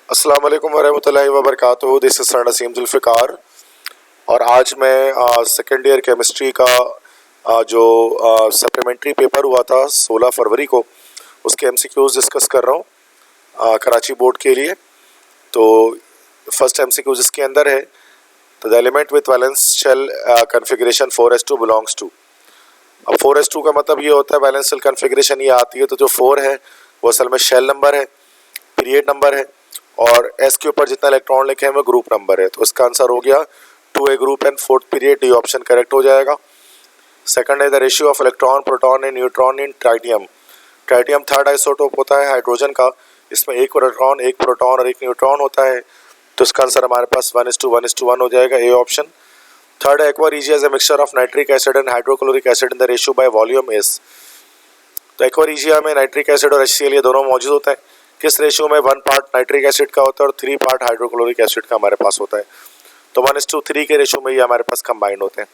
अस्सलाम वालेकुम वरहमतुल्लाहि वबरकातुहू। This is sir Naseem Zulfiqar और आज मैं सेकेंड ईयर केमिस्ट्री का जो सप्लीमेंट्री पेपर हुआ था 16 फरवरी को, उसके एमसीक्यूज डिस्कस कर रहा हूँ कराची बोर्ड के लिए। तो फर्स्ट एमसीक्यूज इसके अंदर है, तो the element with valence shell configuration 4s2 belongs to. अब 4s2 का मतलब ये होता है वैलेंस शेल कन्फिग्रेशन ये आती है, तो जो 4 है वो असल में शेल नंबर है, पीरियड नंबर है, और एस के ऊपर जितना इलेक्ट्रॉन लिखे हैं वो ग्रुप नंबर है। तो इसका आंसर हो गया 2a group and 4th period, D option correct हो जाएगा। सेकंड है the ratio of electron proton and neutron in tritium. Tritium third isotope होता है हाइड्रोजन का, इसमें एक इलेक्ट्रॉन एक प्रोटॉन और एक न्यूट्रॉन होता है। तो इसका आंसर हमारे पास 1:1:1 हो जाएगा, ए ऑप्शन। थर्ड है aqua regia is a mixture of nitric acid and hydrochloric acid in the ratio by volume is. तो एक्वा रीजिया में नाइट्रिक एसिड और HCl ये दोनों मौजूद होते हैं। किस रेशियो में? 1 पार्ट नाइट्रिक एसिड का होता है और 3 पार्ट हाइड्रोक्लोरिक एसिड का हमारे पास होता है। तो 1:3 के रेशियो में ये हमारे पास कंबाइंड होते हैं।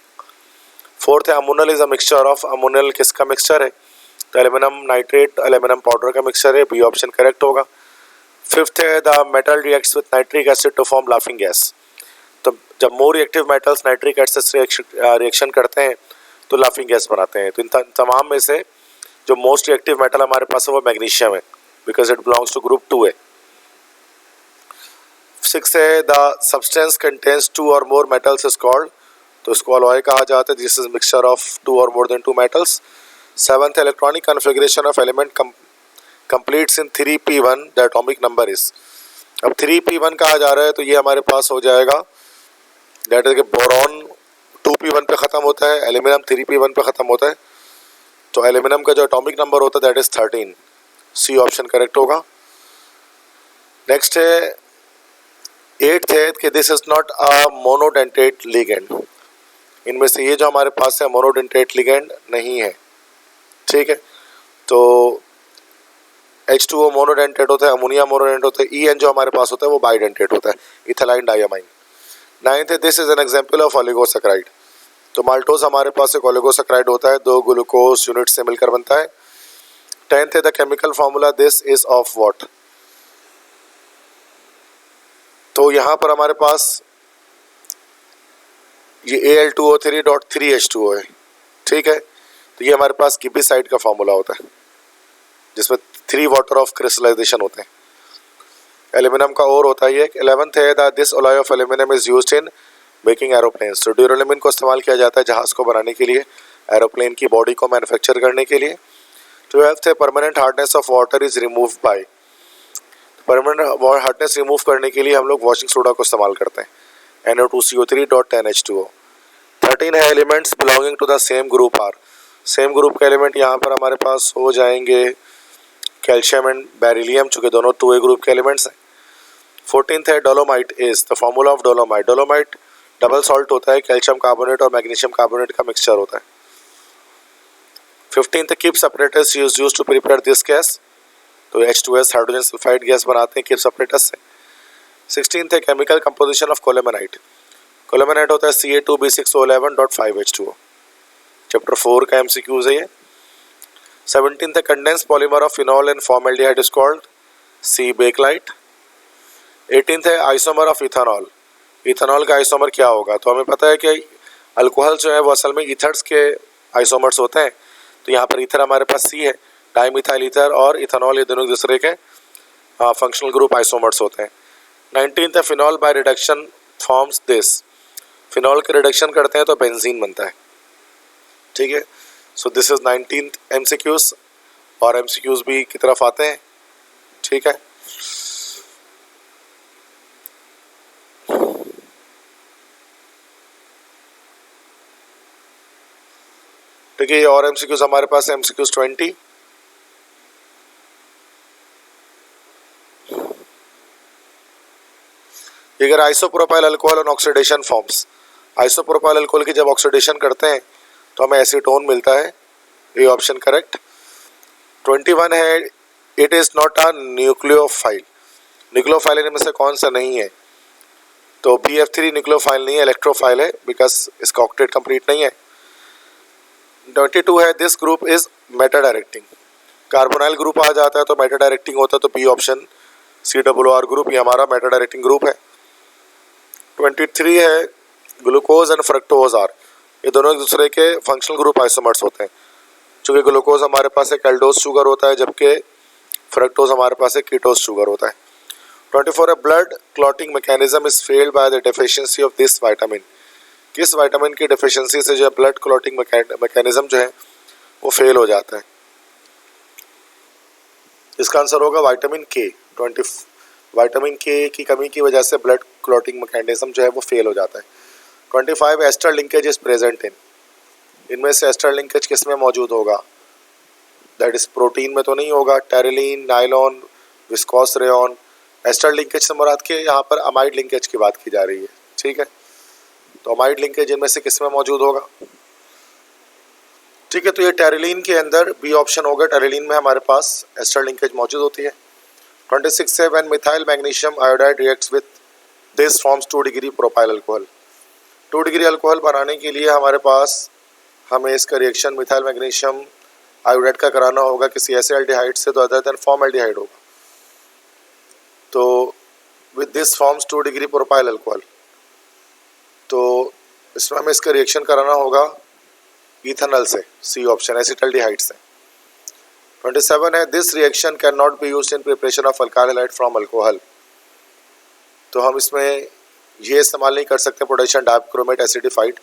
फोर्थ है ammonal is a mixture of. Ammonal किसका मिक्सचर है? तो एल्यूमिनियम नाइट्रेट एल्यूमिनियम पाउडर का मिक्सचर है, बी ऑप्शन करेक्ट होगा। फिफ्थ है the metal reacts with nitric acid to form laughing gas. तो जब more reactive metals nitric acid से रिएक्शन करते हैं तो लाफिंग गैस बनाते हैं। तो इन तमाम में से जो मोस्ट रिएक्टिव मेटल हमारे पास है वो मैग्नीशियम है, because it belongs to group 2 है। सिक्स है द सब्सटेंस कंटेन्स 2 और मोर मेटल्स इज कॉल्ड। तो इसको अलॉय कहा जाता है, दिस इज मिक्सचर ऑफ 2 और more than 2 metals. Seventh electronic configuration of element completes in 3p1 the atomic number is. अब 3p1 कहा जा रहा है तो ये हमारे पास हो जाएगा दैट इज बोरॉन 2p1 पे ख़त्म होता है, एल्यूमिनियम 3p1 पे ख़त्म होता है। तो एल्यूमिनियम का जो एटॉमिक नंबर होता है that is 13, C option correct होगा। नेक्स्ट है 8th है कि this is not a monodentate ligand. इनमें से ये जो हमारे पास है मोनोडेंटेट लिगेंड नहीं है, ठीक है। तो H2O मोनोडेंटेट होता है, अमोनिया मोनोडेंटेट होता है, EN जो हमारे पास होता है वो बाइडेंटेट होता है, इथाइल डायमाइन। 9th है this is an example of oligosaccharide. तो माल्टोज हमारे पास एक ओलिगोसैकेराइड होता है, 2 ग्लूकोज यूनिट से मिलकर बनता है। 10th है the chemical formula this is of what. तो यहाँ पर हमारे पास ये Al2O3.3H2O है, ठीक है। तो ये हमारे पास गिब्बी साइड का फार्मूला होता है जिसमें 3 वाटर ऑफ क्रिस्टलाइजेशन होते हैं। एल्यूमिनियम का और होता है ये। 11th है the this alloy of aluminium is used in making aeroplanes. तो ड्यूरेलिमिन को इस्तेमाल किया जाता है जहाज़ को बनाने के लिए, एरोप्लेन की बॉडी को मैन्युफैक्चर करने के लिए। 12th है permanent hardness of water is remove by. Permanent hardness remove करने के लिए हम लोग वॉशिंग सोडा को इस्तेमाल करते हैं, NO2CO3.10H2O। 13 है elements belonging to the same group are. Same group के एलिमेंट यहाँ पर हमारे पास हो जाएंगे कैल्शियम एंड बेरिलियम, चूँकि दोनों 2A ग्रुप के एलिमेंट्स हैं। 14th है dolomite is the formula of dolomite. Dolomite double salt होता है, कैल्शियम कार्बोनेट और मैग्नीशियम कार्बोनेट का मिक्सचर होता है। 15th Kipp's separators used to prepare this gas. तो H2S हाइड्रोजन सल्फाइड गैस बनाते हैं किप्स सेपरेटर्स से। 16th है केमिकल कंपोजिशन ऑफ कोलेमेनाइट। कोलेमेनाइट होता है Ca2B6O11.5H2O। चैप्टर 4 का MCQs है ये। 17th है condense polymer of phenol and formaldehyde is called C bakelite. 18th है आइसोमर ऑफ इथेनॉल। इथेनॉल का आइसोमर क्या होगा? तो हमें पता है कि अल्कोहल जो है वो असल में ईथर्स के आइसोमर्स होते हैं। तो यहाँ पर ईथर हमारे पास C है, डाइमिथाइल ईथर और इथेनॉल ये दोनों एक दूसरे के फंक्शनल ग्रुप आइसोमर्स होते हैं। 19th है phenol by reduction forms this. Phenol के रिडक्शन करते हैं तो बेंजीन बनता है, ठीक है। So this is 19th MCQs और MCQs भी की तरफ आते हैं, ठीक है। ठीक है, ये और MCQs हमारे पास है MCQs 20। अगर isopropyl alcohol on oxidation forms, isopropyl alcohol की जब ऑक्सीडेशन करते हैं तो हमें एसीटोन मिलता है, ये ऑप्शन करेक्ट। 21 है it is not a nucleophile. Nucleophile इनमें से कौन सा नहीं है? तो BF3 न्यूक्लियोफाइल नहीं है, इलेक्ट्रोफाइल है, बिकॉज इसका ऑक्टेट कंप्लीट नहीं है। 22 है this group is meta directing. Carbonyl group आ जाता है तो मेटा डायरेक्टिंग होता है, तो बी ऑप्शन COR ग्रुप, ये हमारा मेटा डायरेक्टिंग ग्रुप है। 23 है ग्लूकोज एंड फ्रक्टोज आर, ये दोनों एक दूसरे के फंक्शनल ग्रुप आइसोमर्स होते हैं। चूँकि ग्लूकोज हमारे पास एक एल्डोज शुगर होता है, जबकि फ्रक्टोज हमारे पास एक कीटोज शुगर होता है। 24 है blood clotting mechanism is failed by the deficiency of this vitamin, किस विटामिन की डेफिशिएंसी से जो है ब्लड क्लॉटिंग मैकेनिज्म जो है वो फेल हो जाता है। इसका आंसर होगा विटामिन के। विटामिन के की कमी की वजह से ब्लड क्लॉटिंग मैकेनिज्म जो है वो फेल हो जाता है। 25 ester linkage is present in, इनमें से एस्टर लिंकेज किस में मौजूद होगा? दैट इज प्रोटीन में तो नहीं होगा। Terylene, nylon, viscose rayon. Ester linkage से मुराद के यहाँ पर अमाइड लिंकेज की बात की जा रही है, ठीक है। तो अमाइड लिंकेज इनमें से किस में मौजूद होगा? ठीक है, तो ये टेरिलीन के अंदर बी ऑप्शन होगा। टेरिलीन में हमारे पास एस्टर लिंकेज मौजूद होती है। 26 है when methyl magnesium iodide reacts with this forms 2 degree propyl alcohol. 2 degree alcohol बनाने के लिए हमारे पास हमें इसका रिएक्शन मिथाइल मैग्नीशियम आयोडाइड का कराना होगा किसी ऐसे एल्डिहाइड से, तो अदर देन फॉर्मल्डिहाइड होगा। तो with this forms 2 degree propyl alcohol, तो इसमें हमें इसका रिएक्शन कराना होगा इथेनॉल से, सी ऑप्शन, एसिटल्डिहाइड से। 27 है this reaction can not be used in preparation of alkyl halide from alcohol, तो हम इसमें ये इस्तेमाल नहीं कर सकते पोटेशियम डाइक्रोमेट एसिडिफाइड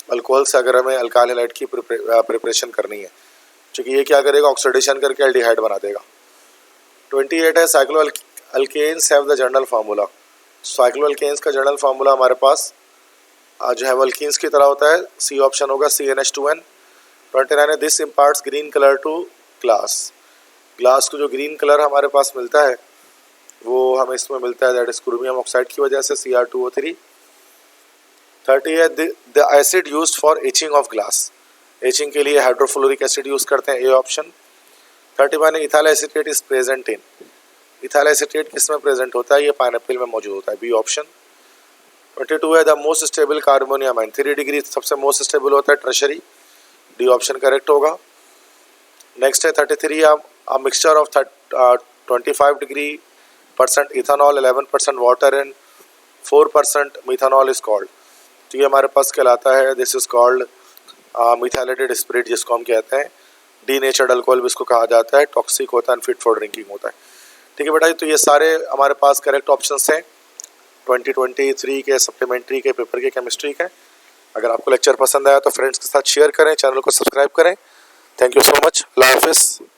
अल्कोहल से अगर हमें अल्काइल हैलाइड की प्रिपरेशन करनी है, क्योंकि ये क्या करेगा, ऑक्सीडेशन करके एल्डिहाइड बना देगा। 28 है cycloalkanes have the general formula. Cycloalkanes का जनरल फार्मूला हमारे पास जो है वो अल्कीन्स की तरह होता है, सी ऑप्शन होगा, CnH2n। 29 है this imparts green colour to glass. Glass को जो ग्रीन कलर हमारे पास मिलता है वो हमें इसमें मिलता है, दैट इज क्रोमियम ऑक्साइड की वजह से, Cr2O3। 30 है the acid used for etching of glass. Etching के लिए हाइड्रोफ्लोरिक एसिड यूज करते हैं, ए ऑप्शन। 31 है ethyl acetate is present in. Ethyl acetate किस में प्रेजेंट होता है? ये पाइनएप्पल में मौजूद होता है, बी ऑप्शन। 22 है the most stable carbonium amine. 3 degree सबसे मोस्ट स्टेबल होता है, टर्शरी, डी ऑप्शन करेक्ट होगा। नेक्स्ट है 33 a mixture of 25 degree % ethanol, 11% water and 4% methanol is called. तो ये हमारे पास कहलाता है, this is called methylated spirit, जिसको हम कहते हैं डीनेचर्ड अल्कोहल भी इसको कहा जाता है, टॉक्सिक होता है, फिट फॉर ड्रिंकिंग होता है। ठीक है बेटा, तो ये सारे हमारे पास करेक्ट ऑप्शंस हैं 2023 के सप्लीमेंट्री के पेपर के केमिस्ट्री के। अगर आपको लेक्चर पसंद आया तो फ्रेंड्स के साथ शेयर करें, चैनल को सब्सक्राइब करें। थैंक यू सो मच, अल्लाह हाफिज़।